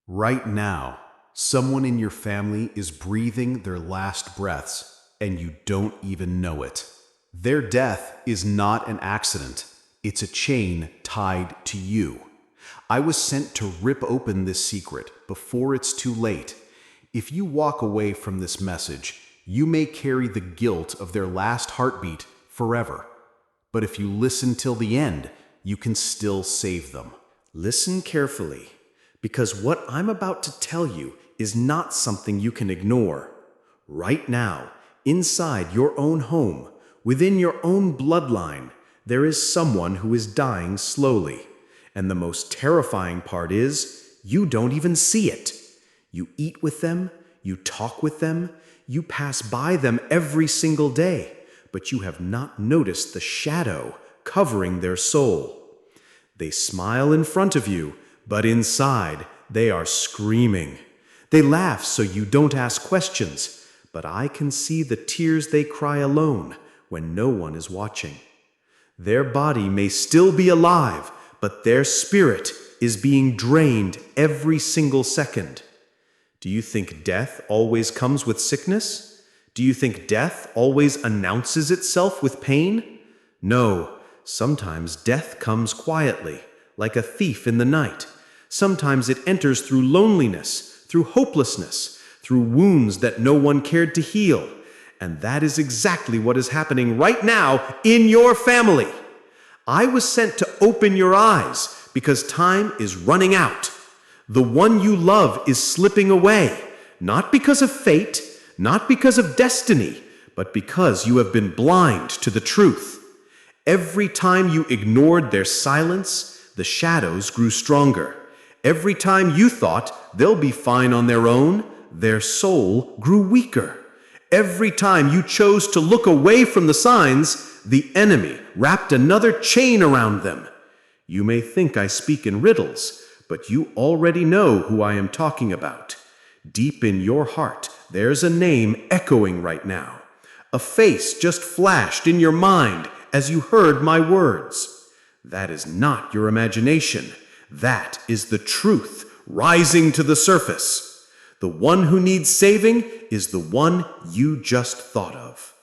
Right now, someone in your family is breathing their last breaths, and you don't even know it. Their death is not an accident. It's a chain tied to you. I was sent to rip open this secret before it's too late. If you walk away from this message, you may carry the guilt of their last heartbeat forever. But if you listen till the end, you can still save them. Listen carefully, because what I'm about to tell you is not something you can ignore. Right now, inside your own home, within your own bloodline, there is someone who is dying slowly. And the most terrifying part is, you don't even see it. You eat with them, you talk with them, you pass by them every single day, but you have not noticed the shadow covering their soul. They smile in front of you, but inside they are screaming. They laugh so you don't ask questions, but I can see the tears they cry alone when no one is watching. Their body may still be alive, but their spirit is being drained every single second. Do you think death always comes with sickness? Do you think death always announces itself with pain? No, sometimes death comes quietly, like a thief in the night. Sometimes it enters through loneliness, through hopelessness, through wounds that no one cared to heal. And that is exactly what is happening right now in your family. I was sent to open your eyes because time is running out. The one you love is slipping away, not because of fate, not because of destiny, but because you have been blind to the truth. Every time you ignored their silence, the shadows grew stronger. Every time you thought they'll be fine on their own, their soul grew weaker. Every time you chose to look away from the signs, the enemy wrapped another chain around them. You may think I speak in riddles, but you already know who I am talking about. Deep in your heart, there's a name echoing right now. A face just flashed in your mind as you heard my words. That is not your imagination. That is the truth rising to the surface. The one who needs saving is the one you just thought of.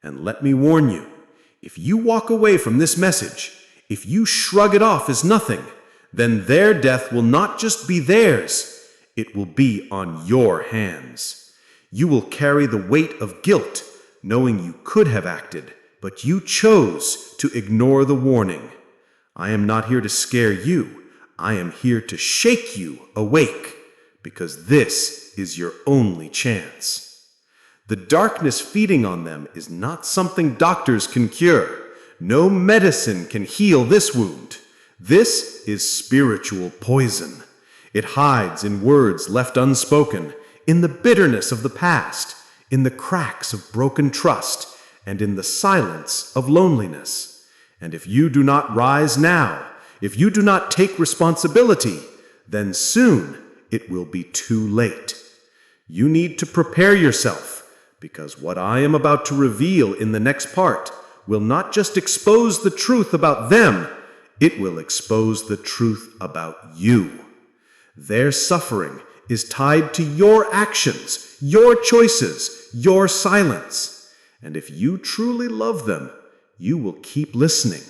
And let me warn you, if you walk away from this message, if you shrug it off as nothing, then their death will not just be theirs, it will be on your hands. You will carry the weight of guilt, knowing you could have acted, but you chose to ignore the warning. I am not here to scare you. I am here to shake you awake, because this is your only chance. The darkness feeding on them is not something doctors can cure. No medicine can heal this wound. This is spiritual poison. It hides in words left unspoken, in the bitterness of the past, in the cracks of broken trust, and in the silence of loneliness. And if you do not rise now, if you do not take responsibility, then soon it will be too late. You need to prepare yourself, because what I am about to reveal in the next part will not just expose the truth about them, it will expose the truth about you. Their suffering is tied to your actions, your choices, your silence. And if you truly love them, you will keep listening.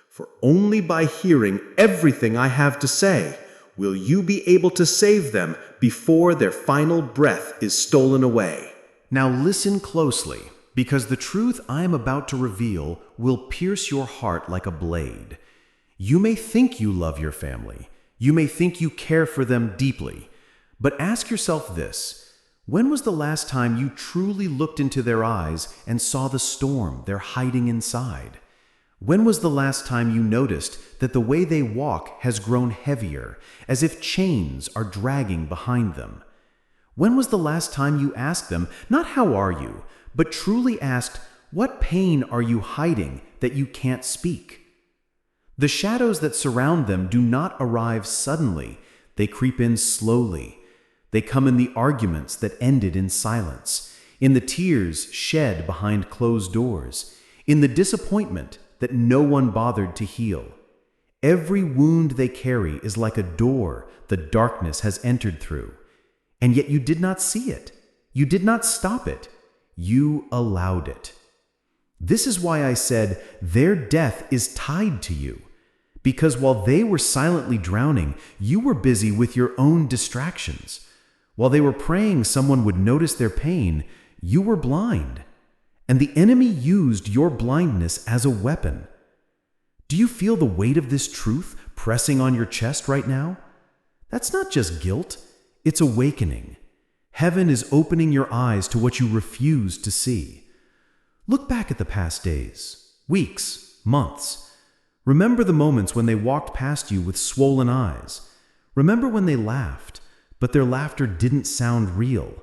For only by hearing everything I have to say will you be able to save them before their final breath is stolen away. Now listen closely, because the truth I am about to reveal will pierce your heart like a blade. You may think you love your family. You may think you care for them deeply. But ask yourself this: when was the last time you truly looked into their eyes and saw the storm they're hiding inside? When was the last time you noticed that the way they walk has grown heavier, as if chains are dragging behind them? When was the last time you asked them, not "how are you," but truly asked, "what pain are you hiding that you can't speak?" The shadows that surround them do not arrive suddenly. They creep in slowly. They come in the arguments that ended in silence, in the tears shed behind closed doors, in the disappointment that no one bothered to heal. Every wound they carry is like a door the darkness has entered through. And yet you did not see it. You did not stop it. You allowed it. This is why I said their death is tied to you. Because while they were silently drowning, you were busy with your own distractions. While they were praying someone would notice their pain, you were blind. And the enemy used your blindness as a weapon. Do you feel the weight of this truth pressing on your chest right now? That's not just guilt, it's awakening. Heaven is opening your eyes to what you refuse to see. Look back at the past days, weeks, months. Remember the moments when they walked past you with swollen eyes. Remember when they laughed, but their laughter didn't sound real.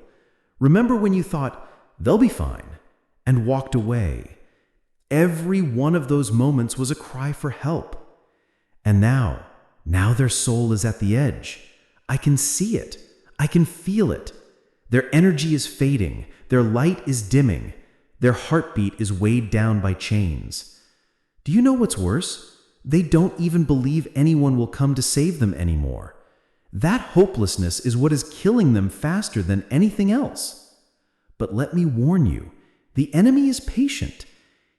Remember when you thought, they'll be fine, and walked away. Every one of those moments was a cry for help. And now their soul is at the edge. I can see it. I can feel it. Their energy is fading. Their light is dimming. Their heartbeat is weighed down by chains. Do you know what's worse? They don't even believe anyone will come to save them anymore. That hopelessness is what is killing them faster than anything else. But let me warn you, the enemy is patient.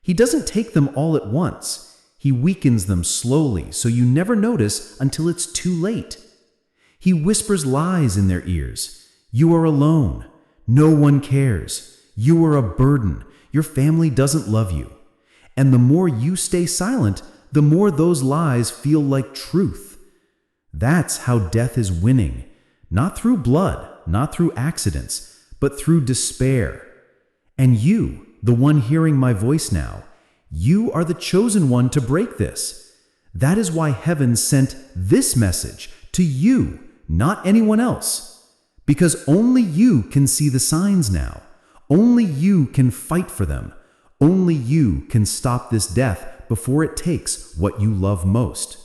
He doesn't take them all at once. He weakens them slowly so you never notice until it's too late. He whispers lies in their ears. You are alone. No one cares. You are a burden. Your family doesn't love you. And the more you stay silent, the more those lies feel like truth. That's how death is winning. Not through blood, not through accidents, but through despair. And you, the one hearing my voice now, you are the chosen one to break this. That is why heaven sent this message to you, not anyone else. Because only you can see the signs now. Only you can fight for them. Only you can stop this death before it takes what you love most.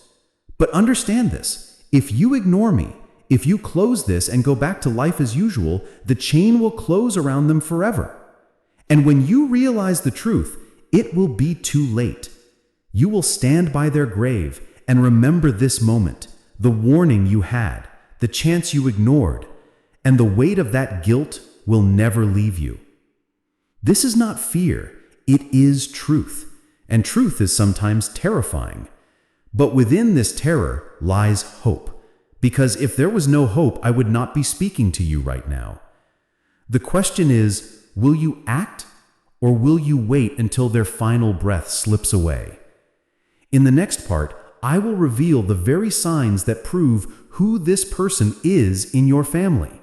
But understand this, if you ignore me, if you close this and go back to life as usual, the chain will close around them forever. And when you realize the truth, it will be too late. You will stand by their grave and remember this moment, the warning you had, the chance you ignored, and the weight of that guilt will never leave you. This is not fear, it is truth, and truth is sometimes terrifying. But within this terror lies hope, because if there was no hope, I would not be speaking to you right now. The question is, will you act? Or will you wait until their final breath slips away? In the next part, I will reveal the very signs that prove who this person is in your family.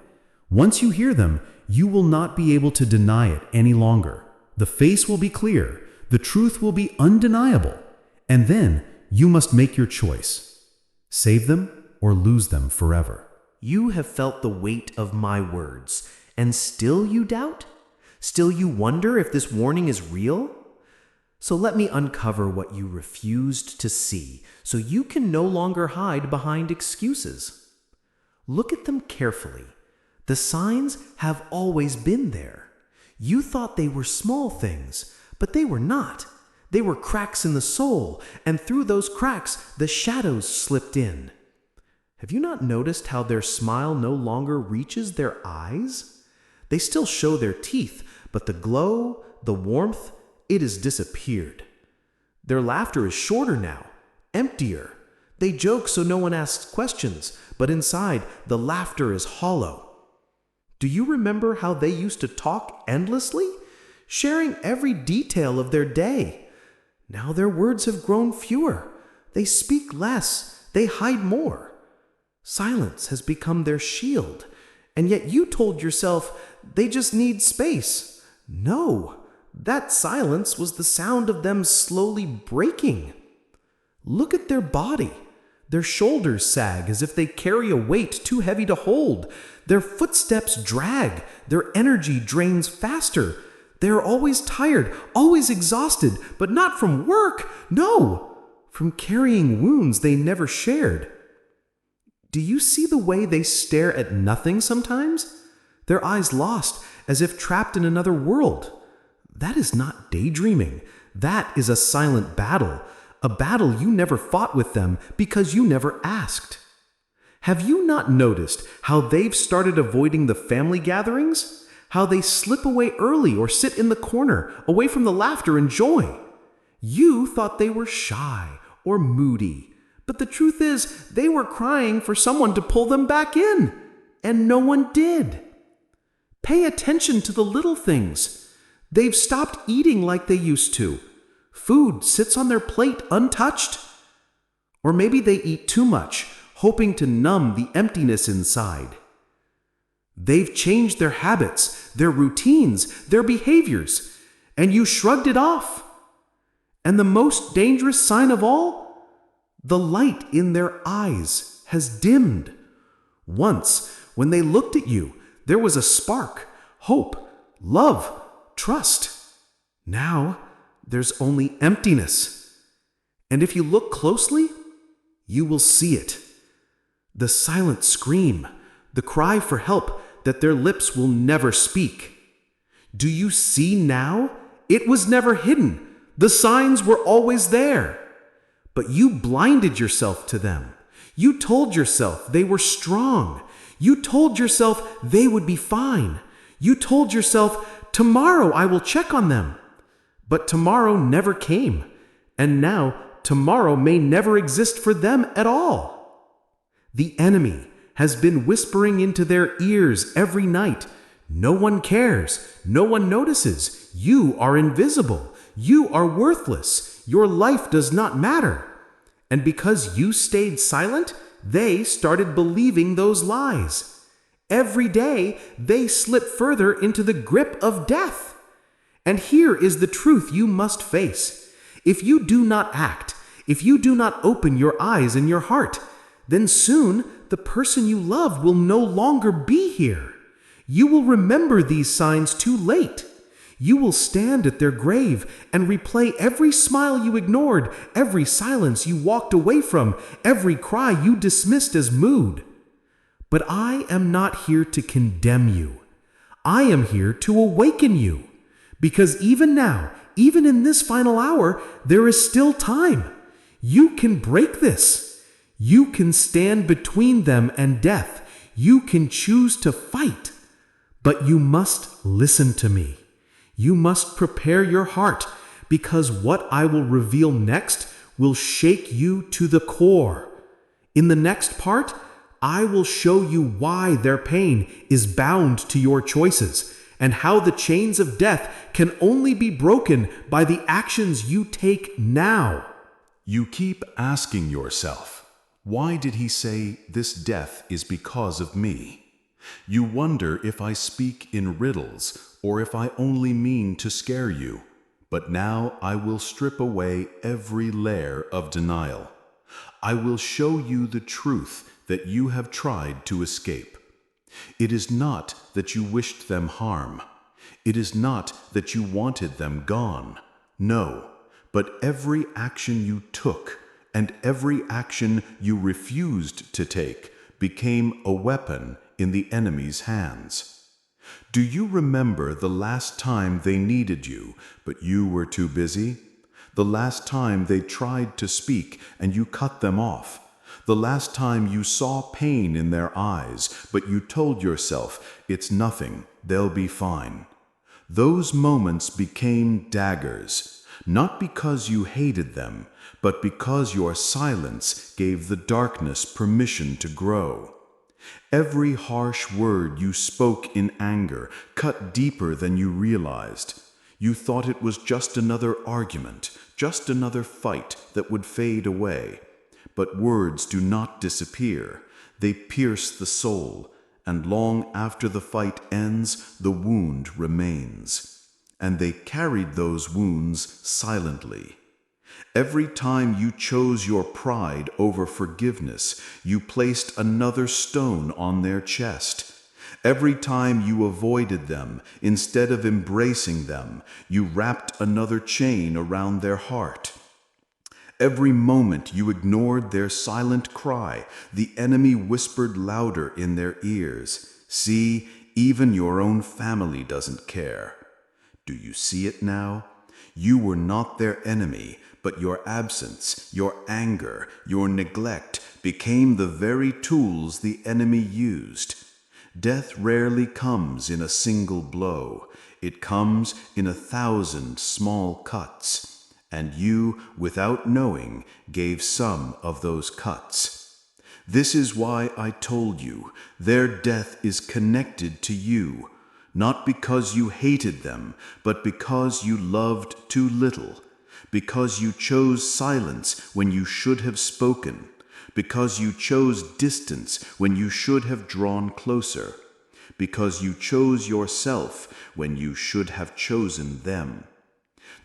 Once you hear them, you will not be able to deny it any longer. The face will be clear, the truth will be undeniable, and then you must make your choice. Save them or lose them forever. You have felt the weight of my words, and still you doubt? Still you wonder if this warning is real? So let me uncover what you refused to see, so you can no longer hide behind excuses. Look at them carefully. The signs have always been there. You thought they were small things, but they were not. They were cracks in the soul, and through those cracks, the shadows slipped in. Have you not noticed how their smile no longer reaches their eyes? They still show their teeth, but the glow, the warmth, it has disappeared. Their laughter is shorter now, emptier. They joke so no one asks questions, but inside, the laughter is hollow. Do you remember how they used to talk endlessly, sharing every detail of their day? Now their words have grown fewer. They speak less. They hide more. Silence has become their shield, and yet you told yourself they just need space. No, that silence was the sound of them slowly breaking. Look at their body. Their shoulders sag as if they carry a weight too heavy to hold. Their footsteps drag. Their energy drains faster. They are always tired, always exhausted, but not from work. No, from carrying wounds they never shared. Do you see the way they stare at nothing sometimes? Their eyes lost, as if trapped in another world. That is not daydreaming. That is a silent battle, a battle you never fought with them because you never asked. Have you not noticed how they've started avoiding the family gatherings? How they slip away early or sit in the corner, away from the laughter and joy? You thought they were shy or moody, but the truth is they were crying for someone to pull them back in, and no one did. Pay attention to the little things. They've stopped eating like they used to. Food sits on their plate untouched. Or maybe they eat too much, hoping to numb the emptiness inside. They've changed their habits, their routines, their behaviors, and you shrugged it off. And the most dangerous sign of all? The light in their eyes has dimmed. Once, when they looked at you, there was a spark, hope, love, trust. Now, there's only emptiness. And if you look closely, you will see it. The silent scream, the cry for help that their lips will never speak. Do you see now? It was never hidden. The signs were always there. But you blinded yourself to them. You told yourself they were strong. You told yourself they would be fine. You told yourself, tomorrow I will check on them. But tomorrow never came. And now tomorrow may never exist for them at all. The enemy has been whispering into their ears every night. No one cares. No one notices. You are invisible. You are worthless. Your life does not matter. And because you stayed silent, they started believing those lies. Every day, they slip further into the grip of death. And here is the truth you must face. If you do not act, if you do not open your eyes and your heart, then soon the person you love will no longer be here. You will remember these signs too late. You will stand at their grave and replay every smile you ignored, every silence you walked away from, every cry you dismissed as mood. But I am not here to condemn you. I am here to awaken you. Because even now, even in this final hour, there is still time. You can break this. You can stand between them and death. You can choose to fight. But you must listen to me. You must prepare your heart, because what I will reveal next will shake you to the core. In the next part, I will show you why their pain is bound to your choices, and how the chains of death can only be broken by the actions you take now. You keep asking yourself, why did he say this death is because of me? You wonder if I speak in riddles, or if I only mean to scare you. But now I will strip away every layer of denial. I will show you the truth that you have tried to escape. It is not that you wished them harm. It is not that you wanted them gone. No, but every action you took and every action you refused to take became a weapon in the enemy's hands. Do you remember the last time they needed you, but you were too busy? The last time they tried to speak and you cut them off? The last time you saw pain in their eyes, but you told yourself, it's nothing, they'll be fine? Those moments became daggers, not because you hated them, but because your silence gave the darkness permission to grow. Every harsh word you spoke in anger cut deeper than you realized. You thought it was just another argument, just another fight that would fade away. But words do not disappear. They pierce the soul, and long after the fight ends, the wound remains. And they carried those wounds silently. Every time you chose your pride over forgiveness, you placed another stone on their chest. Every time you avoided them, instead of embracing them, you wrapped another chain around their heart. Every moment you ignored their silent cry, the enemy whispered louder in their ears. See, even your own family doesn't care. Do you see it now? You were not their enemy, But your absence, your anger, your neglect became the very tools the enemy used. Death rarely comes in a single blow. It comes in 1,000 small cuts. And you, without knowing, gave some of those cuts. This is why I told you, their death is connected to you, not because you hated them, but because you loved too little, because you chose silence when you should have spoken, because you chose distance when you should have drawn closer, because you chose yourself when you should have chosen them.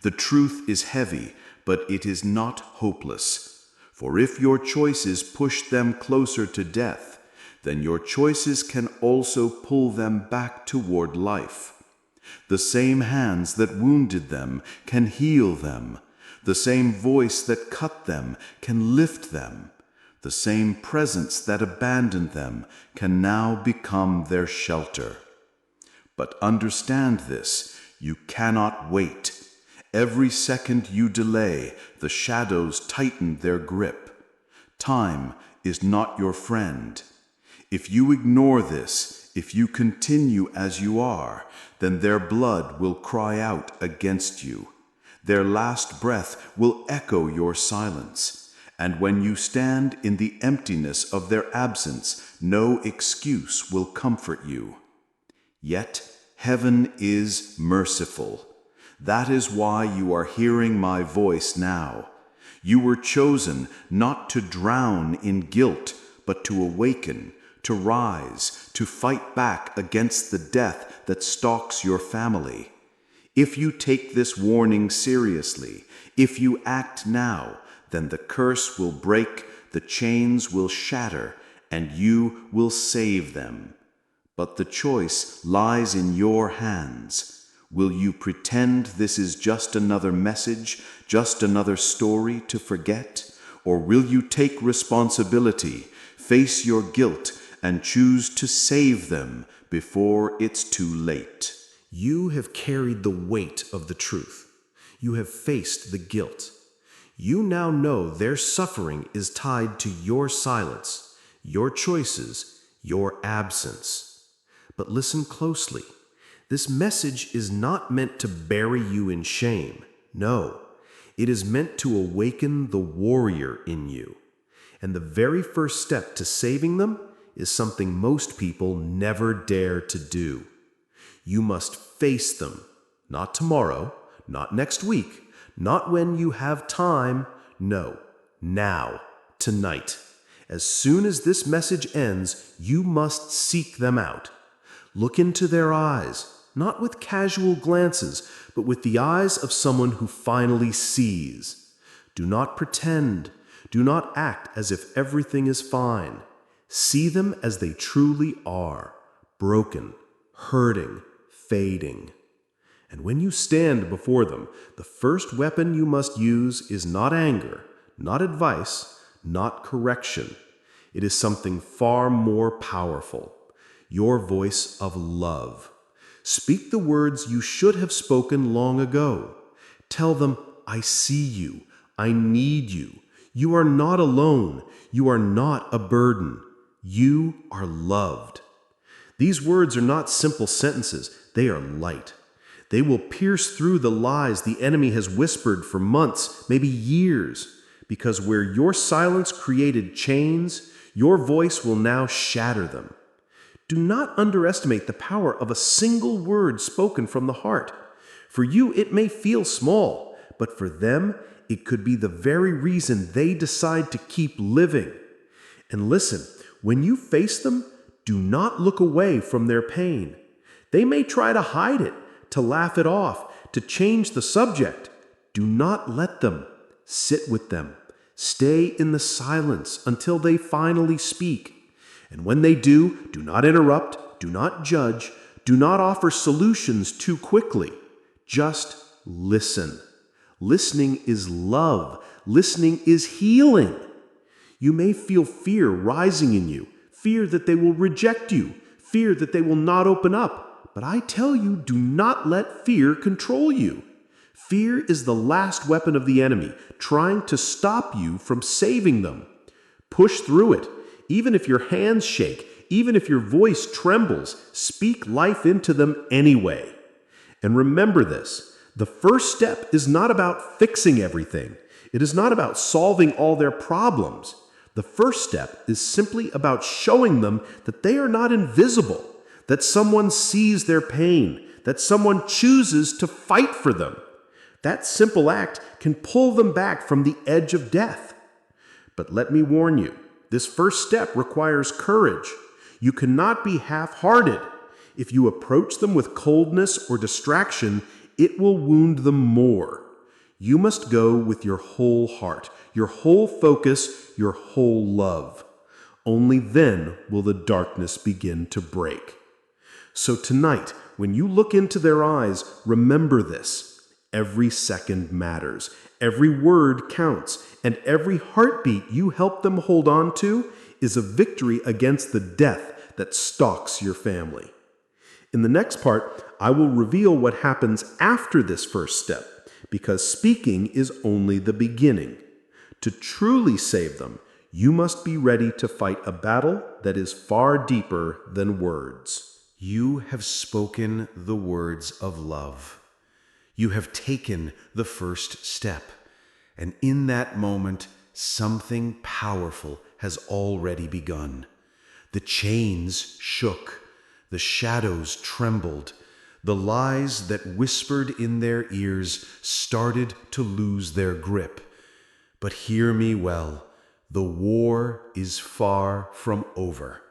The truth is heavy, but it is not hopeless. For if your choices push them closer to death, then your choices can also pull them back toward life. The same hands that wounded them can heal them. The same voice that cut them can lift them. The same presence that abandoned them can now become their shelter. But understand this, you cannot wait. Every second you delay, the shadows tighten their grip. Time is not your friend. If you ignore this, if you continue as you are, then their blood will cry out against you. Their last breath will echo your silence. And when you stand in the emptiness of their absence, no excuse will comfort you. Yet heaven is merciful. That is why you are hearing my voice now. You were chosen not to drown in guilt, but to awaken, to rise, to fight back against the death that stalks your family. If you take this warning seriously, if you act now, then the curse will break, the chains will shatter, and you will save them. But the choice lies in your hands. Will you pretend this is just another message, just another story to forget? Or will you take responsibility, face your guilt, and choose to save them before it's too late? You have carried the weight of the truth. You have faced the guilt. You now know their suffering is tied to your silence, your choices, your absence. But listen closely. This message is not meant to bury you in shame. No, it is meant to awaken the warrior in you. And the very first step to saving them is something most people never dare to do. You must face them, not tomorrow, not next week, not when you have time. No, now, tonight. As soon as this message ends, you must seek them out. Look into their eyes, not with casual glances, but with the eyes of someone who finally sees. Do not pretend. Do not act as if everything is fine. See them as they truly are, broken, hurting, fading. And when you stand before them, the first weapon you must use is not anger, not advice, not correction. It is something far more powerful. Your voice of love. Speak the words you should have spoken long ago. Tell them, I see you. I need you. You are not alone. You are not a burden. You are loved. These words are not simple sentences. They are light. They will pierce through the lies the enemy has whispered for months, maybe years, because where your silence created chains, your voice will now shatter them. Do not underestimate the power of a single word spoken from the heart. For you, it may feel small, but for them, it could be the very reason they decide to keep living. And listen, when you face them, do not look away from their pain. They may try to hide it, to laugh it off, to change the subject. Do not let them. Sit with them. Stay in the silence until they finally speak. And when they do, do not interrupt, do not judge, do not offer solutions too quickly. Just listen. Listening is love. Listening is healing. You may feel fear rising in you, fear that they will reject you, fear that they will not open up. But I tell you, do not let fear control you. Fear is the last weapon of the enemy, trying to stop you from saving them. Push through it. Even if your hands shake, even if your voice trembles, speak life into them anyway. And remember this, the first step is not about fixing everything. It is not about solving all their problems. The first step is simply about showing them that they are not invisible, that someone sees their pain, that someone chooses to fight for them. That simple act can pull them back from the edge of death. But let me warn you, this first step requires courage. You cannot be half-hearted. If you approach them with coldness or distraction, it will wound them more. You must go with your whole heart, your whole focus, your whole love. Only then will the darkness begin to break. So tonight, when you look into their eyes, remember this. Every second matters, every word counts, and every heartbeat you help them hold on to is a victory against the death that stalks your family. In the next part, I will reveal what happens after this first step, because speaking is only the beginning. To truly save them, you must be ready to fight a battle that is far deeper than words. You have spoken the words of love. You have taken the first step, and in that moment, something powerful has already begun. The chains shook, the shadows trembled, the lies that whispered in their ears started to lose their grip. But hear me well, the war is far from over.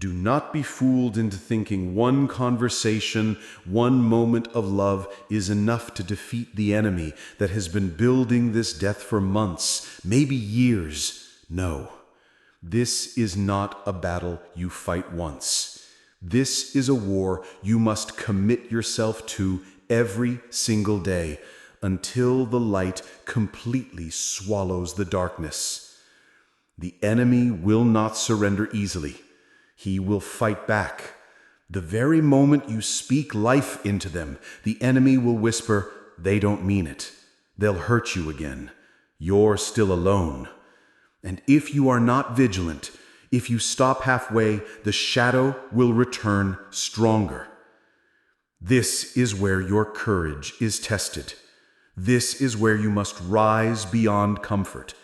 Do not be fooled into thinking one conversation, one moment of love is enough to defeat the enemy that has been building this death for months, maybe years. No, this is not a battle you fight once. This is a war you must commit yourself to every single day until the light completely swallows the darkness. The enemy will not surrender easily. He will fight back. The very moment you speak life into them, the enemy will whisper, "They don't mean it. They'll hurt you again. You're still alone." And if you are not vigilant, if you stop halfway, the shadow will return stronger. This is where your courage is tested. This is where you must rise beyond comfort,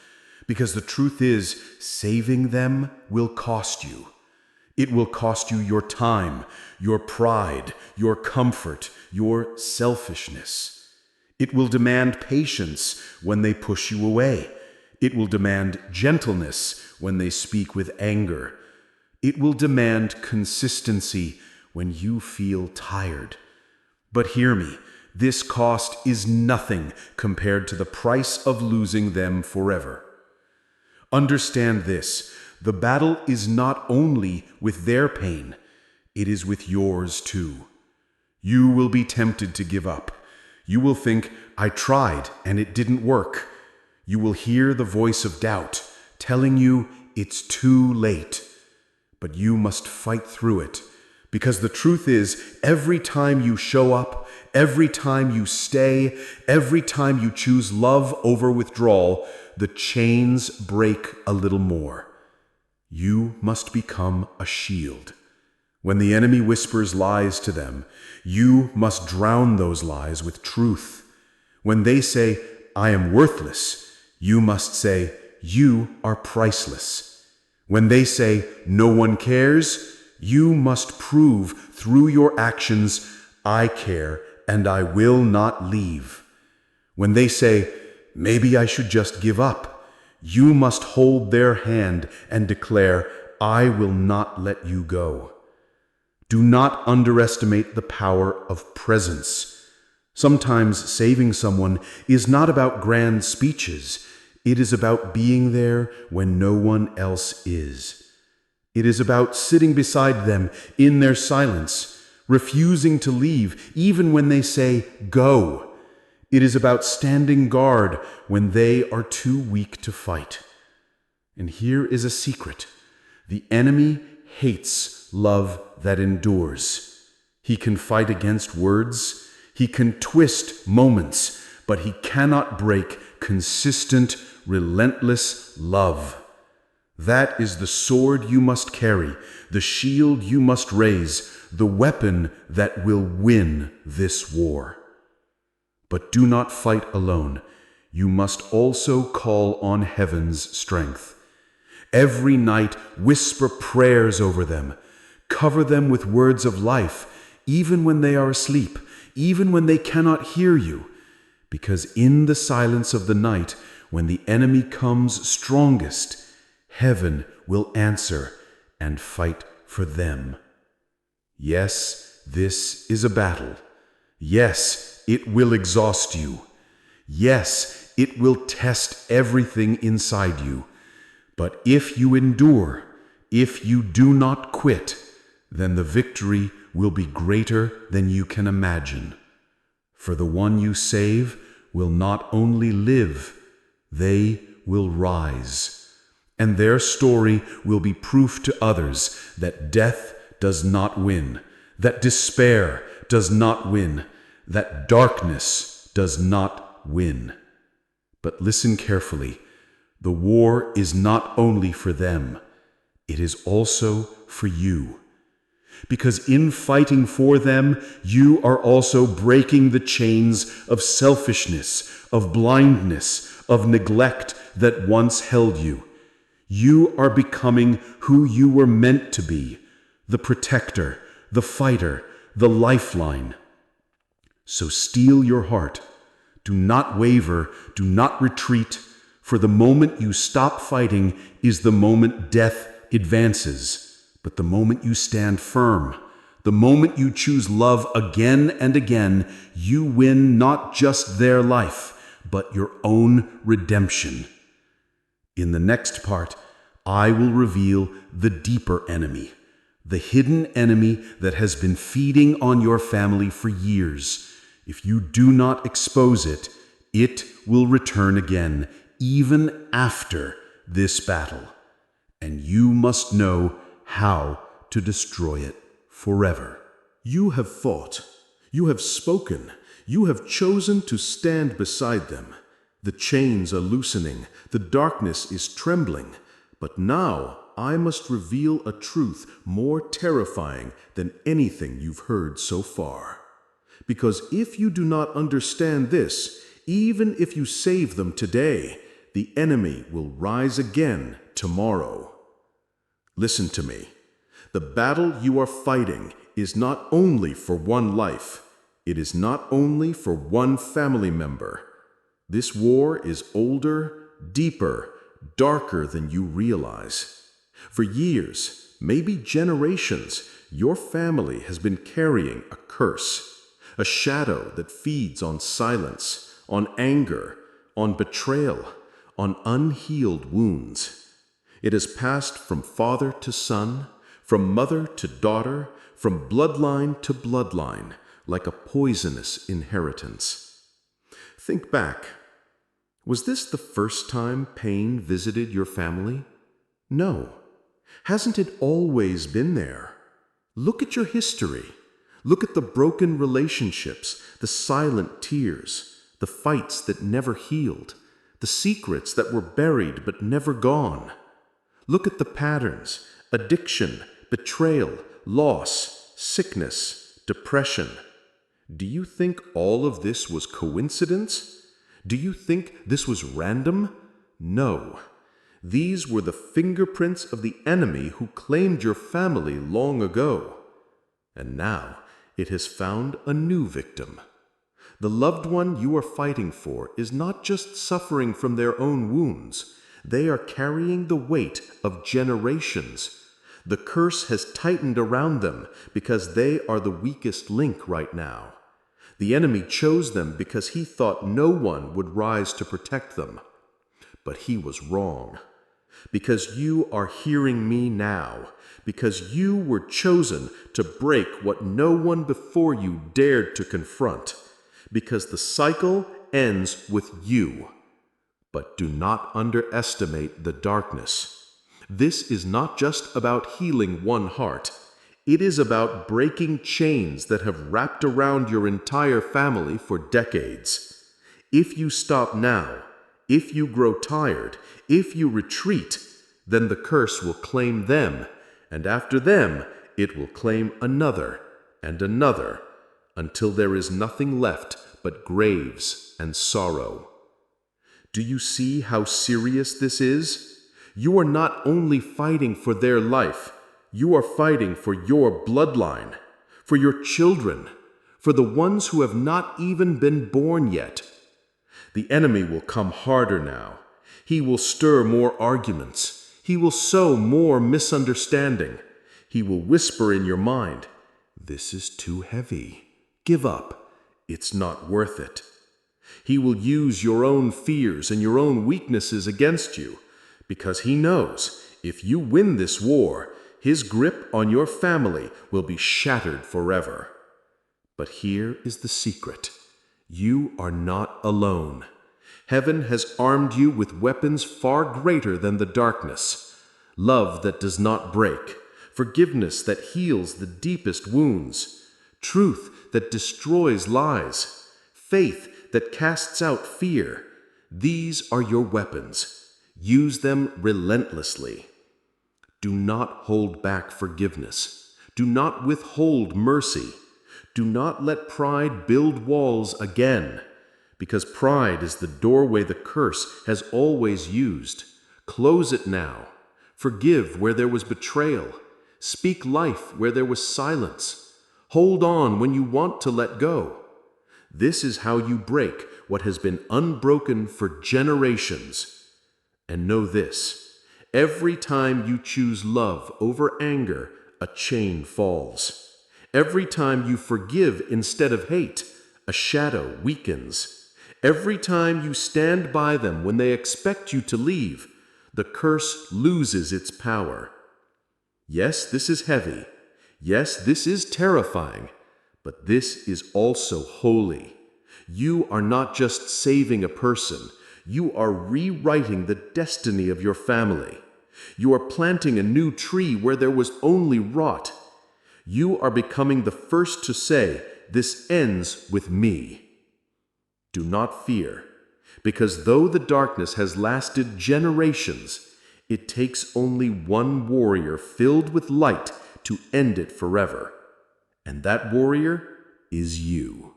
because the truth is, saving them will cost you. It will cost you your time, your pride, your comfort, your selfishness. It will demand patience when they push you away. It will demand gentleness when they speak with anger. It will demand consistency when you feel tired. But hear me, this cost is nothing compared to the price of losing them forever. Understand this. The battle is not only with their pain, it is with yours too. You will be tempted to give up. You will think, "I tried and it didn't work." You will hear the voice of doubt telling you it's too late. But you must fight through it, because the truth is, every time you show up, every time you stay, every time you choose love over withdrawal, the chains break a little more. You must become a shield. When the enemy whispers lies to them, you must drown those lies with truth. When they say, "I am worthless," you must say, "You are priceless." When they say, "No one cares," you must prove through your actions, "I care and I will not leave." When they say, "Maybe I should just give up," you must hold their hand and declare, "I will not let you go." Do not underestimate the power of presence. Sometimes saving someone is not about grand speeches. It is about being there when no one else is. It is about sitting beside them in their silence, refusing to leave even when they say, "Go." It is about standing guard when they are too weak to fight. And here is a secret. The enemy hates love that endures. He can fight against words. He can twist moments, but he cannot break consistent, relentless love. That is the sword you must carry, the shield you must raise, the weapon that will win this war. But do not fight alone. You must also call on heaven's strength. Every night, whisper prayers over them. Cover them with words of life, even when they are asleep, even when they cannot hear you. Because in the silence of the night, when the enemy comes strongest, heaven will answer and fight for them. Yes, this is a battle. Yes, it will exhaust you. Yes, it will test everything inside you. But if you endure, if you do not quit, then the victory will be greater than you can imagine. For the one you save will not only live, they will rise. And their story will be proof to others that death does not win, that despair does not win, that darkness does not win. But listen carefully. The war is not only for them, it is also for you. Because in fighting for them, you are also breaking the chains of selfishness, of blindness, of neglect that once held you. You are becoming who you were meant to be, the protector, the fighter, the lifeline. So steel your heart. Do not waver, do not retreat, for the moment you stop fighting is the moment death advances. But the moment you stand firm, the moment you choose love again and again, you win not just their life, but your own redemption. In the next part, I will reveal the deeper enemy, the hidden enemy that has been feeding on your family for years. If you do not expose it, it will return again, even after this battle. And you must know how to destroy it forever. You have fought, you have spoken, you have chosen to stand beside them. The chains are loosening, the darkness is trembling, but now I must reveal a truth more terrifying than anything you've heard so far. Because if you do not understand this, even if you save them today, the enemy will rise again tomorrow. Listen to me. The battle you are fighting is not only for one life. It is not only for one family member. This war is older, deeper, darker than you realize. For years, maybe generations, your family has been carrying a curse, a shadow that feeds on silence, on anger, on betrayal, on unhealed wounds. It has passed from father to son, from mother to daughter, from bloodline to bloodline, like a poisonous inheritance. Think back. Was this the first time pain visited your family? No. Hasn't it always been there? Look at your history. Look at the broken relationships, the silent tears, the fights that never healed, the secrets that were buried but never gone. Look at the patterns: addiction, betrayal, loss, sickness, depression. Do you think all of this was coincidence? Do you think this was random? No. These were the fingerprints of the enemy who claimed your family long ago. And now it has found a new victim. The loved one you are fighting for is not just suffering from their own wounds. They are carrying the weight of generations. The curse has tightened around them because they are the weakest link right now. The enemy chose them because he thought no one would rise to protect them. But he was wrong. Because you are hearing me now, because you were chosen to break what no one before you dared to confront, because the cycle ends with you. But do not underestimate the darkness. This is not just about healing one heart. It is about breaking chains that have wrapped around your entire family for decades. If you stop now, if you grow tired, if you retreat, then the curse will claim them, and after them, it will claim another and another, until there is nothing left but graves and sorrow. Do you see how serious this is? You are not only fighting for their life, you are fighting for your bloodline, for your children, for the ones who have not even been born yet. The enemy will come harder now. He will stir more arguments. He will sow more misunderstanding. He will whisper in your mind, "This is too heavy. Give up. It's not worth it." He will use your own fears and your own weaknesses against you, because he knows if you win this war, his grip on your family will be shattered forever. But here is the secret. You are not alone. Heaven has armed you with weapons far greater than the darkness. Love that does not break, forgiveness that heals the deepest wounds, truth that destroys lies, faith that casts out fear. These are your weapons. Use them relentlessly. Do not hold back forgiveness. Do not withhold mercy. Do not let pride build walls again, because pride is the doorway the curse has always used. Close it now. Forgive where there was betrayal. Speak life where there was silence. Hold on when you want to let go. This is how you break what has been unbroken for generations. And know this. Every time you choose love over anger, a chain falls. Every time you forgive instead of hate, a shadow weakens. Every time you stand by them when they expect you to leave, the curse loses its power. Yes, this is heavy. Yes, this is terrifying. But this is also holy. You are not just saving a person. You are rewriting the destiny of your family. You are planting a new tree where there was only rot. You are becoming the first to say, "This ends with me." Do not fear, because though the darkness has lasted generations, it takes only one warrior filled with light to end it forever. And that warrior is you.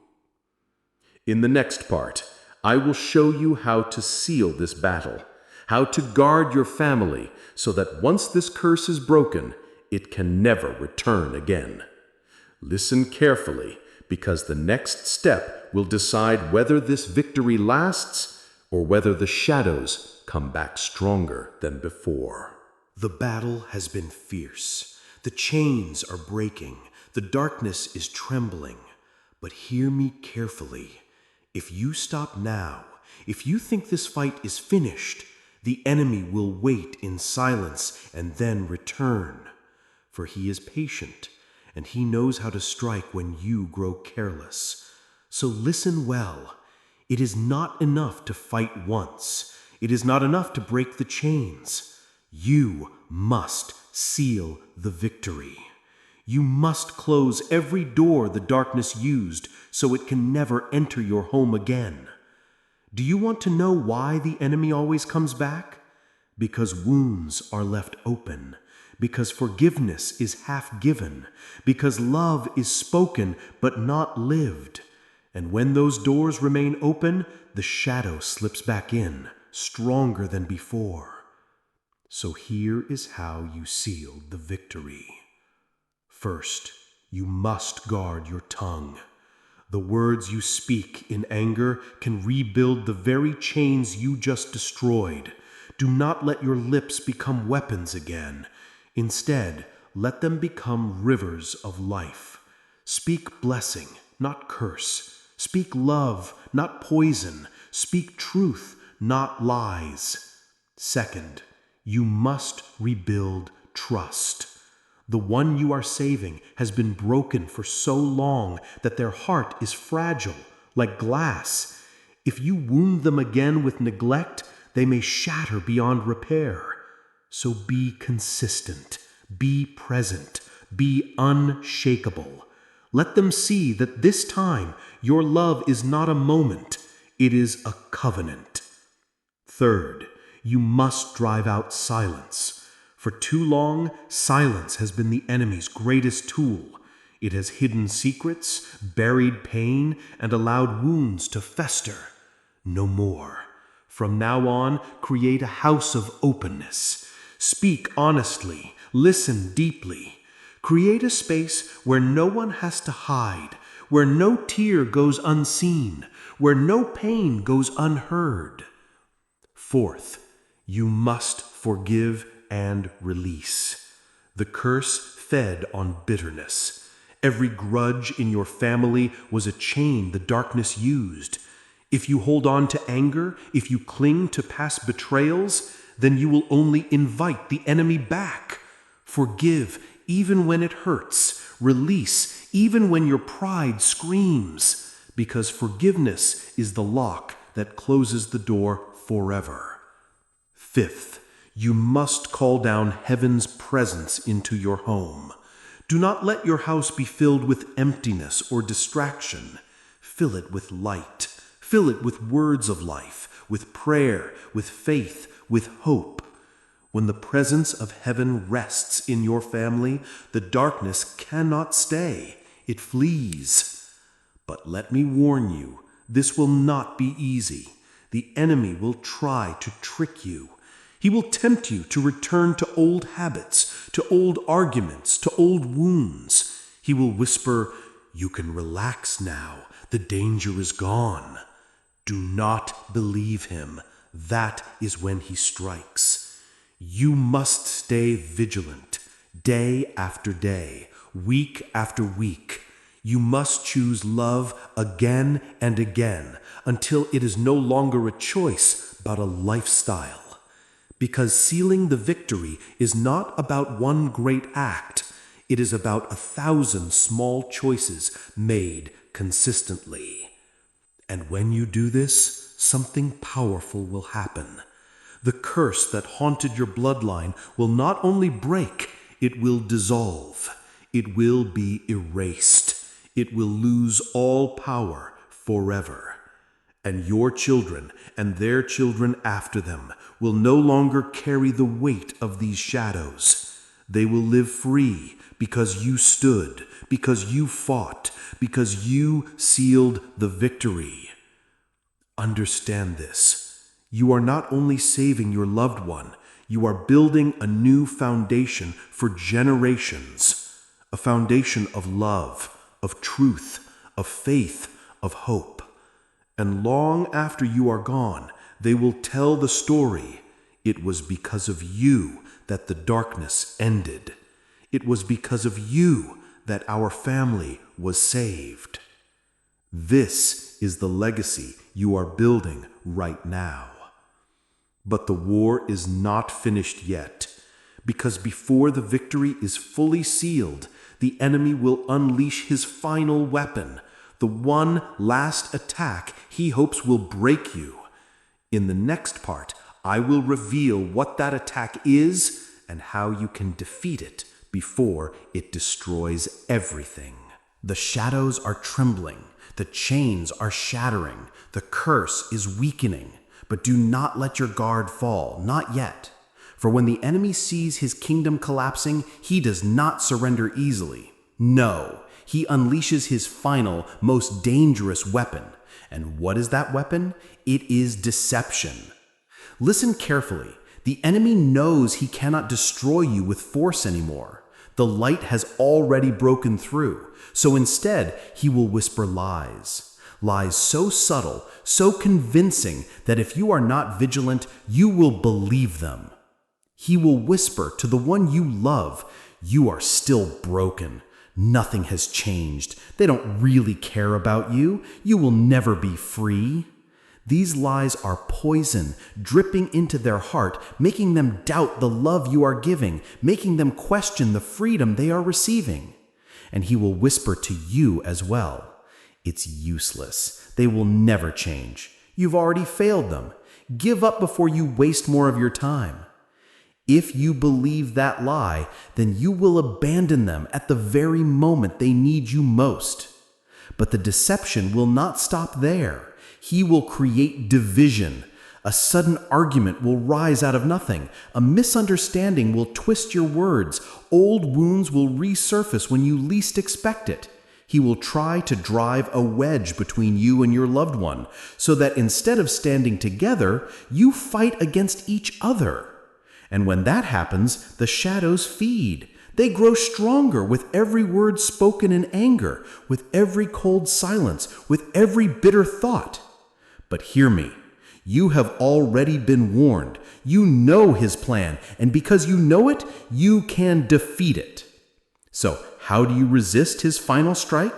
In the next part, I will show you how to seal this battle, how to guard your family so that once this curse is broken, it can never return again. Listen carefully, because the next step will decide whether this victory lasts or whether the shadows come back stronger than before. The battle has been fierce. The chains are breaking. The darkness is trembling. But hear me carefully. If you stop now, if you think this fight is finished, the enemy will wait in silence and then return. For he is patient, and he knows how to strike when you grow careless. So listen well. It is not enough to fight once. It is not enough to break the chains. You must seal the victory. You must close every door the darkness used so it can never enter your home again. Do you want to know why the enemy always comes back? Because wounds are left open, because forgiveness is half given, because love is spoken but not lived. And when those doors remain open, the shadow slips back in, stronger than before. So here is how you seal the victory. First, you must guard your tongue. The words you speak in anger can rebuild the very chains you just destroyed. Do not let your lips become weapons again. Instead, let them become rivers of life. Speak blessing, not curse. Speak love, not poison. Speak truth, not lies. Second, you must rebuild trust. The one you are saving has been broken for so long that their heart is fragile, like glass. If you wound them again with neglect, they may shatter beyond repair. So be consistent, be present. Be unshakable. Let them see that this time your love is not a moment, it is a covenant. Third, you must drive out silence. For too long, silence has been the enemy's greatest tool. It has hidden secrets, buried pain, and allowed wounds to fester. No more. From now on, create a house of openness. Speak honestly, listen deeply. Create a space where no one has to hide, where no tear goes unseen, where no pain goes unheard. Fourth, you must forgive and release. The curse fed on bitterness. Every grudge in your family was a chain the darkness used. If you hold on to anger, if you cling to past betrayals, then you will only invite the enemy back. Forgive even when it hurts. Release even when your pride screams, because forgiveness is the lock that closes the door forever. Fifth, you must call down heaven's presence into your home. Do not let your house be filled with emptiness or distraction. Fill it with light. Fill it with words of life, with prayer, with faith, with hope. When the presence of heaven rests in your family, the darkness cannot stay. It flees. But let me warn you, this will not be easy. The enemy will try to trick you. He will tempt you to return to old habits, to old arguments, to old wounds. He will whisper, "You can relax now. The danger is gone." Do not believe him. That is when he strikes. You must stay vigilant, day after day, week after week. You must choose love again and again until it is no longer a choice, but a lifestyle. Because sealing the victory is not about one great act. It is about 1,000 small choices made consistently. And when you do this, something powerful will happen. The curse that haunted your bloodline will not only break, it will dissolve. It will be erased. It will lose all power forever. And your children and their children after them will no longer carry the weight of these shadows. They will live free because you stood, because you fought, because you sealed the victory. Understand this. You are not only saving your loved one, you are building a new foundation for generations. A foundation of love, of truth, of faith, of hope. And long after you are gone, they will tell the story. It was because of you that the darkness ended. It was because of you that our family was saved. This is the legacy you are building right now. But the war is not finished yet, because before the victory is fully sealed, the enemy will unleash his final weapon, the one last attack he hopes will break you. In the next part, I will reveal what that attack is and how you can defeat it before it destroys everything. The shadows are trembling, the chains are shattering, the curse is weakening, but do not let your guard fall, not yet. For when the enemy sees his kingdom collapsing, he does not surrender easily. No, he unleashes his final, most dangerous weapon. And what is that weapon? It is deception. Listen carefully. The enemy knows he cannot destroy you with force anymore. The light has already broken through. So instead, he will whisper lies. Lies so subtle, so convincing that if you are not vigilant, you will believe them. He will whisper to the one you love, "You are still broken. Nothing has changed. They don't really care about you. You will never be free." These lies are poison, dripping into their heart, making them doubt the love you are giving, making them question the freedom they are receiving. And he will whisper to you as well. It's useless. They will never change. You've already failed them. Give up before you waste more of your time. If you believe that lie, then you will abandon them at the very moment they need you most. But the deception will not stop there. He will create division. A sudden argument will rise out of nothing. A misunderstanding will twist your words. Old wounds will resurface when you least expect it. He will try to drive a wedge between you and your loved one, so that instead of standing together, you fight against each other. And when that happens, the shadows feed. They grow stronger with every word spoken in anger, with every cold silence, with every bitter thought. But hear me. You have already been warned. You know his plan, and because you know it, you can defeat it. So, how do you resist his final strike?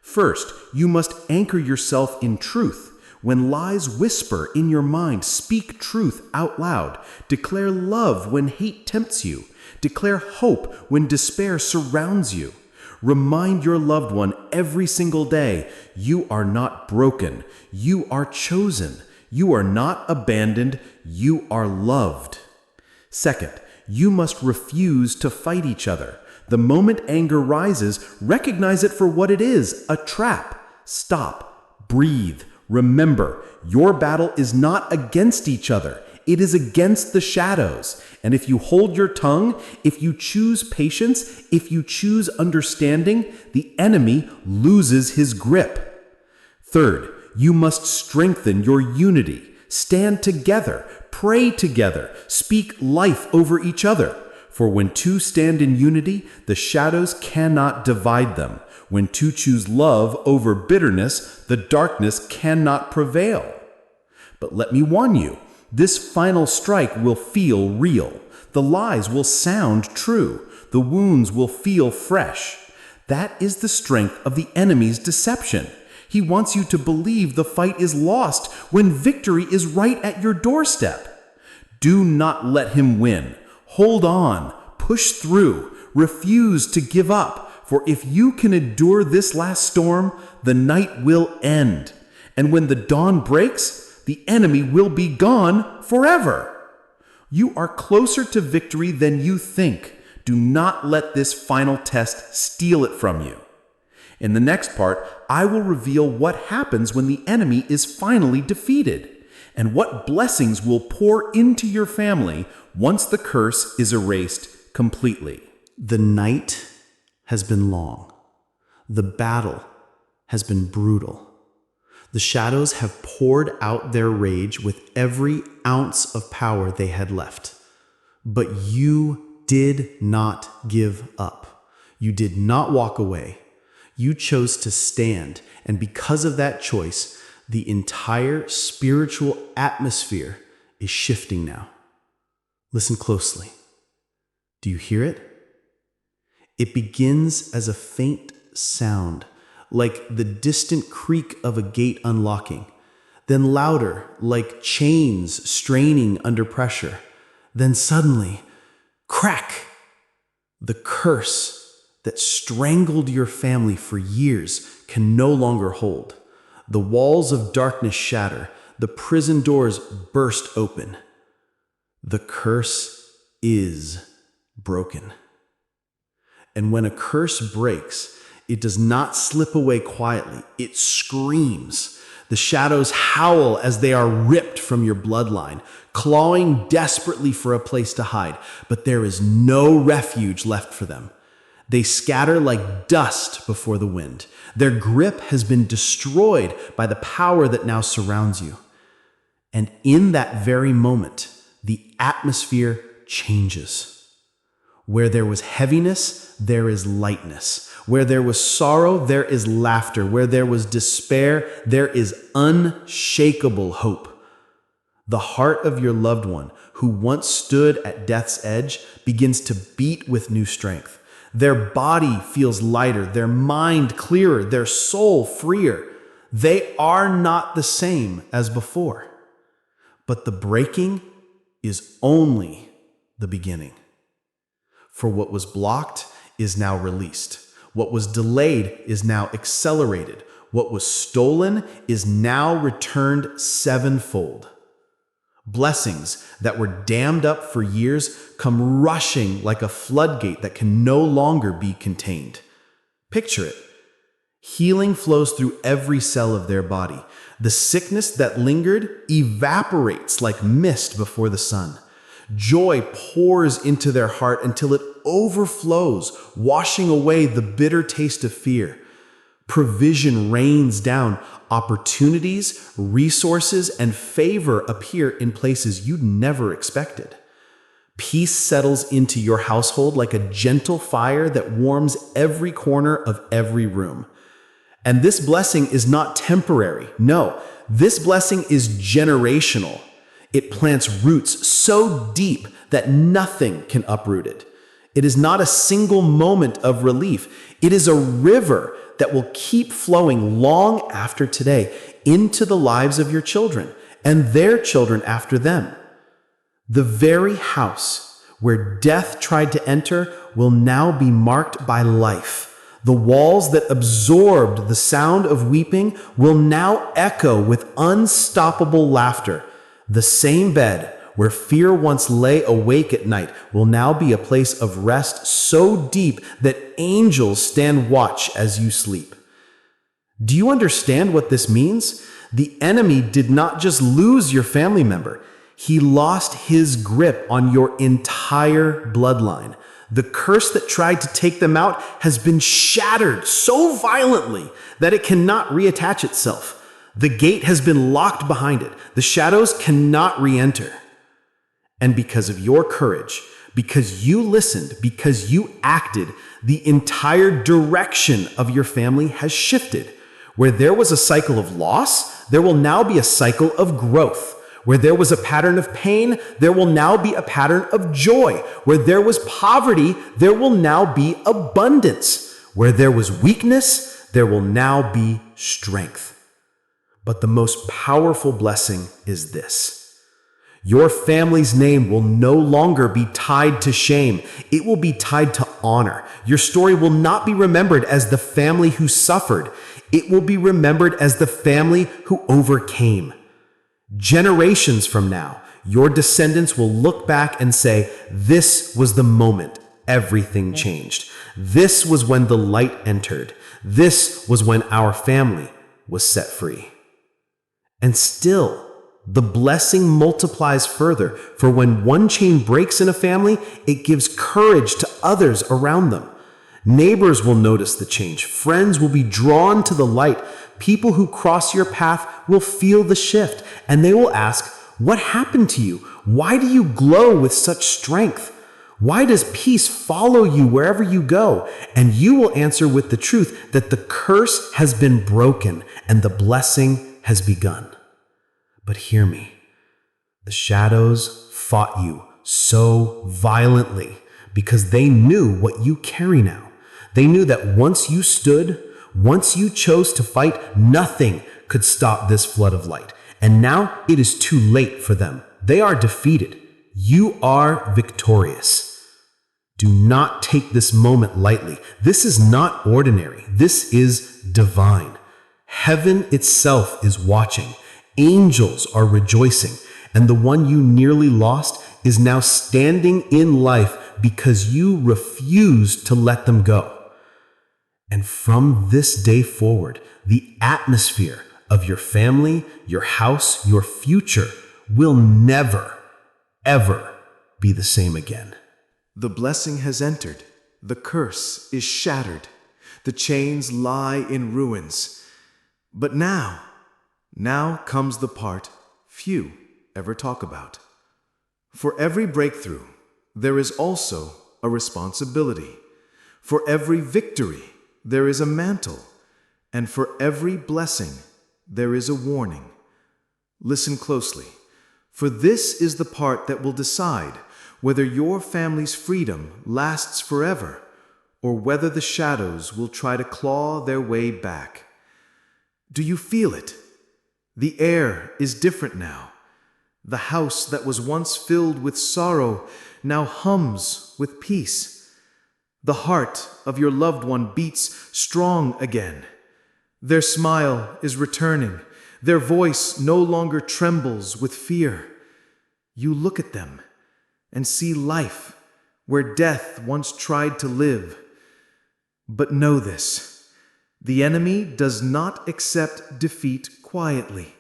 First, you must anchor yourself in truth. When lies whisper in your mind, speak truth out loud. Declare love when hate tempts you. Declare hope when despair surrounds you. Remind your loved one every single day, you are not broken. You are chosen. You are not abandoned. You are loved. Second, you must refuse to fight each other. The moment anger rises, recognize it for what it is, a trap. Stop. Breathe. Remember, your battle is not against each other. It is against the shadows. And if you hold your tongue, if you choose patience, if you choose understanding, the enemy loses his grip. Third, you must strengthen your unity. Stand together. Pray together. Speak life over each other. For when two stand in unity, the shadows cannot divide them. When two choose love over bitterness, the darkness cannot prevail. But let me warn you, this final strike will feel real. The lies will sound true. The wounds will feel fresh. That is the strength of the enemy's deception. He wants you to believe the fight is lost when victory is right at your doorstep. Do not let him win. Hold on. Push through. Refuse to give up. For if you can endure this last storm, the night will end. And when the dawn breaks, the enemy will be gone forever. You are closer to victory than you think. Do not let this final test steal it from you. In the next part, I will reveal what happens when the enemy is finally defeated, and what blessings will pour into your family once the curse is erased completely. The night has been long. The battle has been brutal. The shadows have poured out their rage with every ounce of power they had left. But you did not give up. You did not walk away. You chose to stand, and because of that choice, the entire spiritual atmosphere is shifting now. Listen closely. Do you hear it? It begins as a faint sound, like the distant creak of a gate unlocking, then louder, like chains straining under pressure. Then suddenly, crack! The curse that strangled your family for years can no longer hold. The walls of darkness shatter. The prison doors burst open. The curse is broken. And when a curse breaks, it does not slip away quietly. It screams. The shadows howl as they are ripped from your bloodline, clawing desperately for a place to hide, but there is no refuge left for them. They scatter like dust before the wind. Their grip has been destroyed by the power that now surrounds you. And in that very moment, the atmosphere changes. Where there was heaviness, there is lightness. Where there was sorrow, there is laughter. Where there was despair, there is unshakable hope. The heart of your loved one, who once stood at death's edge, begins to beat with new strength. Their body feels lighter, their mind clearer, their soul freer. They are not the same as before. But the breaking is only the beginning. For what was blocked is now released. What was delayed is now accelerated. What was stolen is now returned sevenfold. Blessings that were dammed up for years come rushing like a floodgate that can no longer be contained. Picture it. Healing flows through every cell of their body. The sickness that lingered evaporates like mist before the sun. Joy pours into their heart until it overflows, washing away the bitter taste of fear. Provision rains down. Opportunities, resources, and favor appear in places you'd never expected. Peace settles into your household like a gentle fire that warms every corner of every room. And this blessing is not temporary. No, this blessing is generational. It plants roots so deep that nothing can uproot it. It is not a single moment of relief. It is a river that will keep flowing long after today into the lives of your children and their children after them. The very house where death tried to enter will now be marked by life. The walls that absorbed the sound of weeping will now echo with unstoppable laughter. The same bed where fear once lay awake at night will now be a place of rest so deep that angels stand watch as you sleep. Do you understand what this means? The enemy did not just lose your family member. He lost his grip on your entire bloodline. The curse that tried to take them out has been shattered so violently that it cannot reattach itself. The gate has been locked behind it. The shadows cannot re-enter. And because of your courage, because you listened, because you acted, the entire direction of your family has shifted. Where there was a cycle of loss, there will now be a cycle of growth. Where there was a pattern of pain, there will now be a pattern of joy. Where there was poverty, there will now be abundance. Where there was weakness, there will now be strength. But the most powerful blessing is this. Your family's name will no longer be tied to shame. It will be tied to honor. Your story will not be remembered as the family who suffered. It will be remembered as the family who overcame. Generations from now, your descendants will look back and say, "This was the moment everything changed. This was when the light entered. This was when our family was set free." And still, the blessing multiplies further, for when one chain breaks in a family, it gives courage to others around them. Neighbors will notice the change. Friends will be drawn to the light. People who cross your path will feel the shift, and they will ask, "What happened to you? Why do you glow with such strength? Why does peace follow you wherever you go?" And you will answer with the truth that the curse has been broken and the blessing has begun. But hear me. The shadows fought you so violently because they knew what you carry now. They knew that once you stood, once you chose to fight, nothing could stop this flood of light. And now it is too late for them. They are defeated. You are victorious. Do not take this moment lightly. This is not ordinary. This is divine. Heaven itself is watching. Angels are rejoicing, and the one you nearly lost is now standing in life because you refused to let them go. And from this day forward, the atmosphere of your family, your house, your future will never, ever be the same again. The blessing has entered. The curse is shattered. The chains lie in ruins. But now comes the part few ever talk about. For every breakthrough, there is also a responsibility. For every victory, there is a mantle. And for every blessing, there is a warning. Listen closely, for this is the part that will decide whether your family's freedom lasts forever or whether the shadows will try to claw their way back. Do you feel it? The air is different now. The house that was once filled with sorrow now hums with peace. The heart of your loved one beats strong again. Their smile is returning. Their voice no longer trembles with fear. You look at them and see life where death once tried to live. But know this, the enemy does not accept defeat quietly.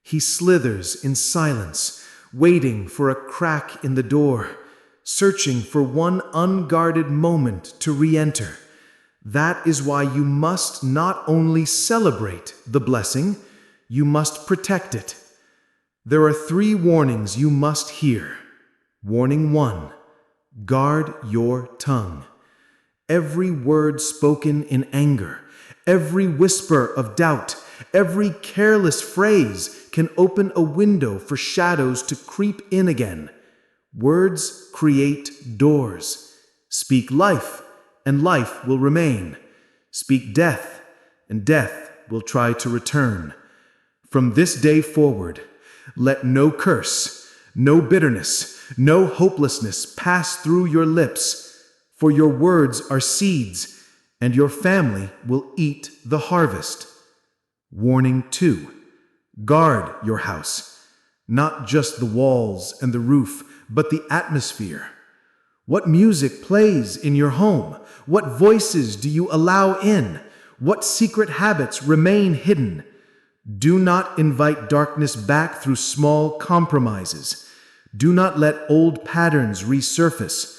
He slithers in silence, waiting for a crack in the door, searching for one unguarded moment to re-enter. That is why you must not only celebrate the blessing, you must protect it. There are 3 warnings you must hear. Warning 1, guard your tongue. Every word spoken in anger, every whisper of doubt, every careless phrase can open a window for shadows to creep in again. Words create doors. Speak life, and life will remain. Speak death, and death will try to return. From this day forward, let no curse, no bitterness, no hopelessness pass through your lips, for your words are seeds, and your family will eat the harvest. Warning 2, guard your house, not just the walls and the roof, but the atmosphere. What music plays in your home? What voices do you allow in? What secret habits remain hidden? Do not invite darkness back through small compromises. Do not let old patterns resurface.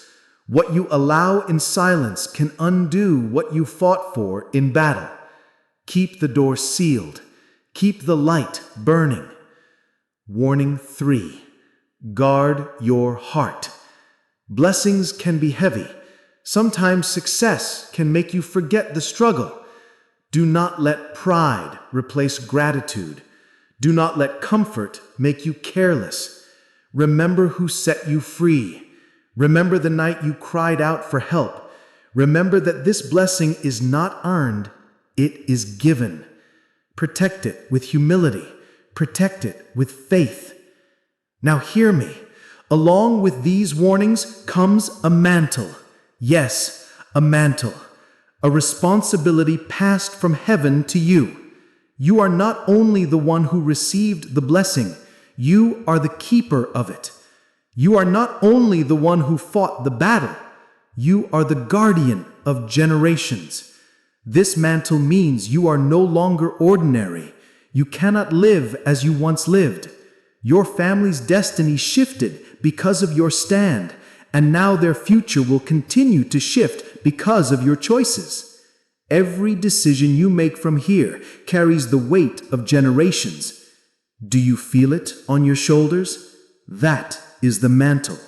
What you allow in silence can undo what you fought for in battle. Keep the door sealed. Keep the light burning. Warning 3, guard your heart. Blessings can be heavy. Sometimes success can make you forget the struggle. Do not let pride replace gratitude. Do not let comfort make you careless. Remember who set you free. Remember the night you cried out for help. Remember that this blessing is not earned, it is given. Protect it with humility. Protect it with faith. Now hear me. Along with these warnings comes a mantle. Yes, a mantle. A responsibility passed from heaven to you. You are not only the one who received the blessing, you are the keeper of it. You are not only the one who fought the battle, you are the guardian of generations. This mantle means you are no longer ordinary. You cannot live as you once lived. Your family's destiny shifted because of your stand, and now their future will continue to shift because of your choices. Every decision you make from here carries the weight of generations. Do you feel it on your shoulders? That is the mantle.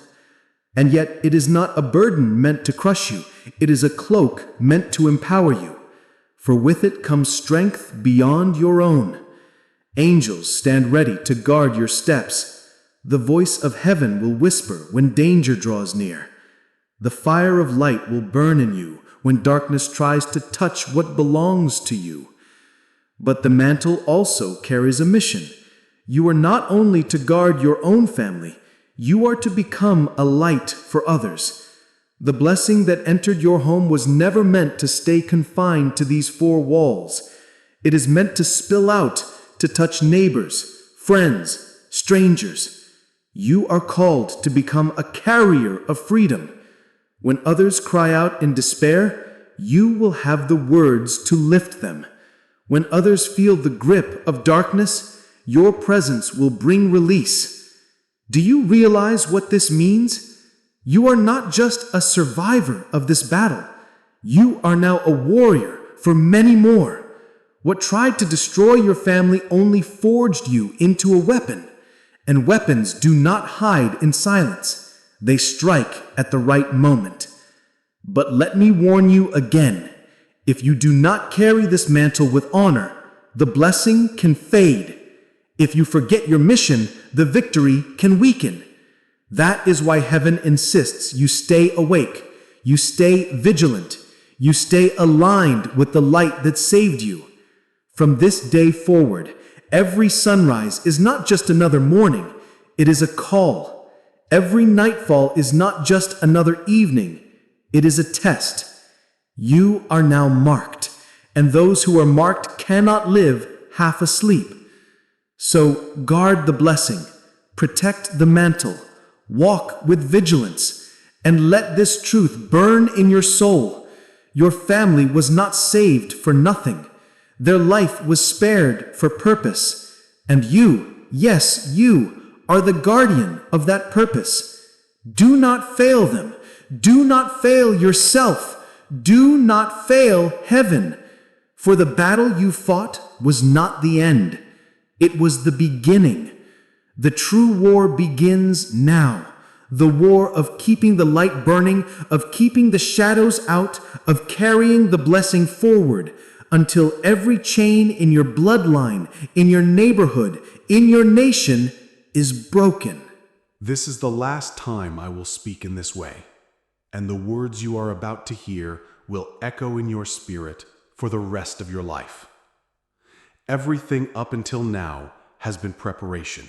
And yet it is not a burden meant to crush you. It is a cloak meant to empower you. For with it comes strength beyond your own. Angels stand ready to guard your steps. The voice of heaven will whisper when danger draws near. The fire of light will burn in you when darkness tries to touch what belongs to you. But the mantle also carries a mission. You are not only to guard your own family, you are to become a light for others. The blessing that entered your home was never meant to stay confined to these 4 walls. It is meant to spill out, to touch neighbors, friends, strangers. You are called to become a carrier of freedom. When others cry out in despair, you will have the words to lift them. When others feel the grip of darkness, your presence will bring release. Do you realize what this means? You are not just a survivor of this battle. You are now a warrior for many more. What tried to destroy your family only forged you into a weapon. And weapons do not hide in silence. They strike at the right moment. But let me warn you again. If you do not carry this mantle with honor, the blessing can fade. If you forget your mission, the victory can weaken. That is why heaven insists you stay awake, you stay vigilant, you stay aligned with the light that saved you. From this day forward, every sunrise is not just another morning, it is a call. Every nightfall is not just another evening, it is a test. You are now marked, and those who are marked cannot live half asleep. So guard the blessing, protect the mantle, walk with vigilance, and let this truth burn in your soul. Your family was not saved for nothing. Their life was spared for purpose. And you, yes, you, are the guardian of that purpose. Do not fail them. Do not fail yourself. Do not fail heaven. For the battle you fought was not the end. It was the beginning. The true war begins now. The war of keeping the light burning, of keeping the shadows out, of carrying the blessing forward, until every chain in your bloodline, in your neighborhood, in your nation is broken. This is the last time I will speak in this way, and the words you are about to hear will echo in your spirit for the rest of your life. Everything up until now has been preparation.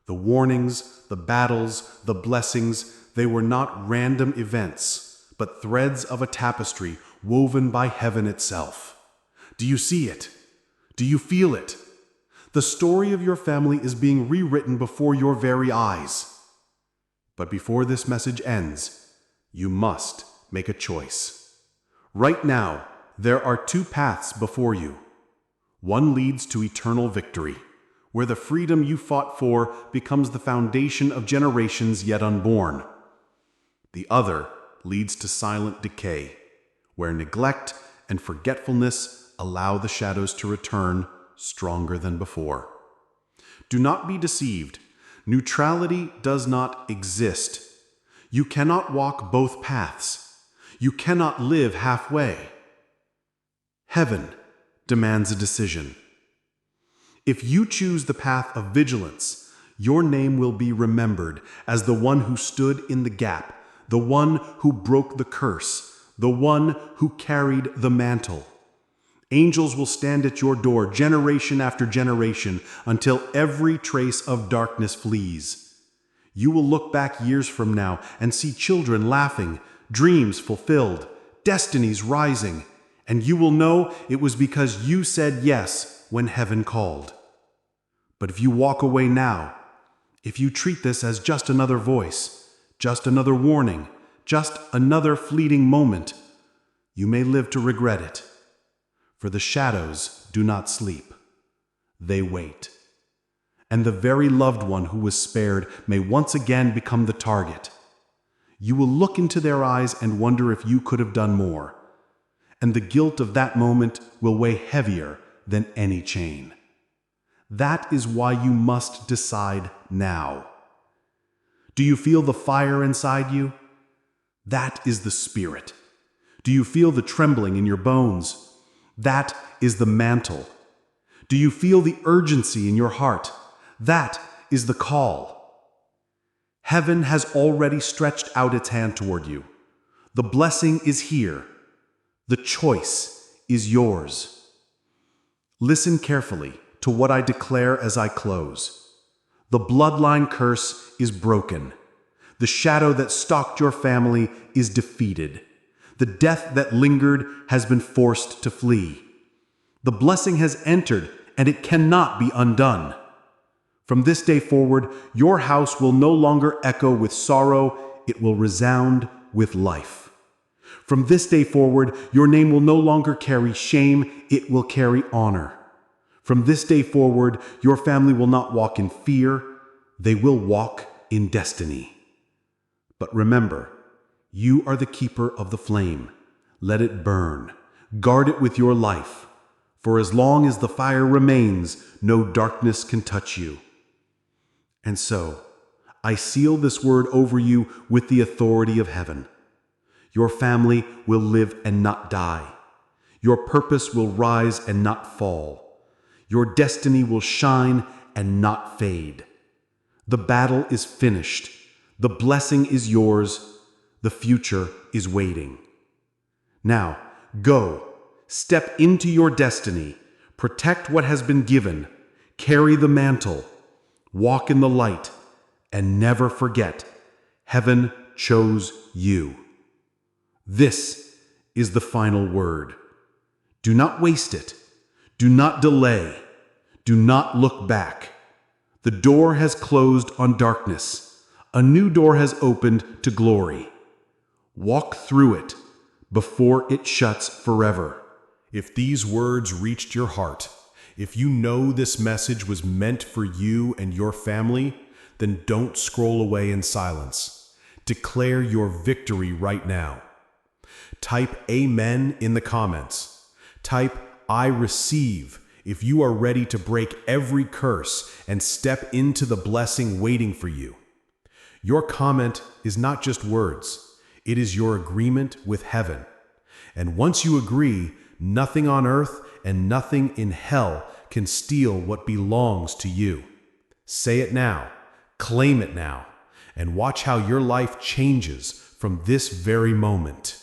The warnings, the battles, the blessings, they were not random events, but threads of a tapestry woven by heaven itself. Do you see it? Do you feel it? The story of your family is being rewritten before your very eyes. But before this message ends, you must make a choice. Right now, there are two paths before you. One leads to eternal victory, where the freedom you fought for becomes the foundation of generations yet unborn. The other leads to silent decay, where neglect and forgetfulness allow the shadows to return stronger than before. Do not be deceived. Neutrality does not exist. You cannot walk both paths. You cannot live halfway. Heaven demands a decision. If you choose the path of vigilance, your name will be remembered as the one who stood in the gap, the one who broke the curse, the one who carried the mantle. Angels will stand at your door generation after generation until every trace of darkness flees. You will look back years from now and see children laughing, dreams fulfilled, destinies rising, and you will know it was because you said yes when heaven called. But if you walk away now, if you treat this as just another voice, just another warning, just another fleeting moment, you may live to regret it. For the shadows do not sleep. They wait. And the very loved one who was spared may once again become the target. You will look into their eyes and wonder if you could have done more. And the guilt of that moment will weigh heavier than any chain. That is why you must decide now. Do you feel the fire inside you? That is the Spirit. Do you feel the trembling in your bones? That is the mantle. Do you feel the urgency in your heart? That is the call. Heaven has already stretched out its hand toward you. The blessing is here. The choice is yours. Listen carefully to what I declare as I close. The bloodline curse is broken. The shadow that stalked your family is defeated. The death that lingered has been forced to flee. The blessing has entered, and it cannot be undone. From this day forward, your house will no longer echo with sorrow, it will resound with life. From this day forward, your name will no longer carry shame, it will carry honor. From this day forward, your family will not walk in fear, they will walk in destiny. But remember, you are the keeper of the flame. Let it burn. Guard it with your life. For as long as the fire remains, no darkness can touch you. And so, I seal this word over you with the authority of heaven. Your family will live and not die. Your purpose will rise and not fall. Your destiny will shine and not fade. The battle is finished. The blessing is yours. The future is waiting. Now, go. Step into your destiny. Protect what has been given. Carry the mantle. Walk in the light. And never forget, heaven chose you. This is the final word. Do not waste it. Do not delay. Do not look back. The door has closed on darkness. A new door has opened to glory. Walk through it before it shuts forever. If these words reached your heart, if you know this message was meant for you and your family, then don't scroll away in silence. Declare your victory right now. Type Amen in the comments. Type I receive if you are ready to break every curse and step into the blessing waiting for you. Your comment is not just words, it is your agreement with heaven. And once you agree, nothing on earth and nothing in hell can steal what belongs to you. Say it now, claim it now, and watch how your life changes from this very moment.